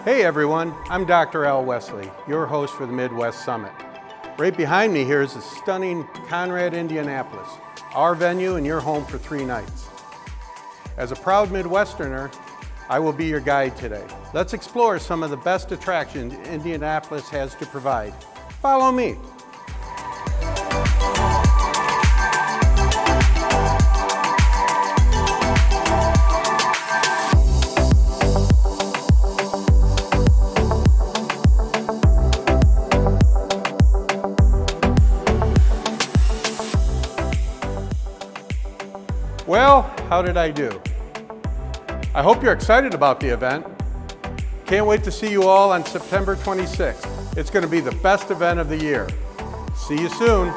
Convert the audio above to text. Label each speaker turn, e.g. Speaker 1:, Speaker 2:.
Speaker 1: Hey everyone, I'm Dr. Al Wesley, your host for the Midwest Summit. Right behind me here is the stunning Conrad, Indianapolis, our venue and your home for 3 nights. As a proud Midwesterner, I will be your guide today. Let's explore some of the best attractions Indianapolis has to provide. Follow me. Well, how did I do? I hope you're excited about the event. Can't wait to see you all on September 26th. It's going to be the best event of the year. See you soon.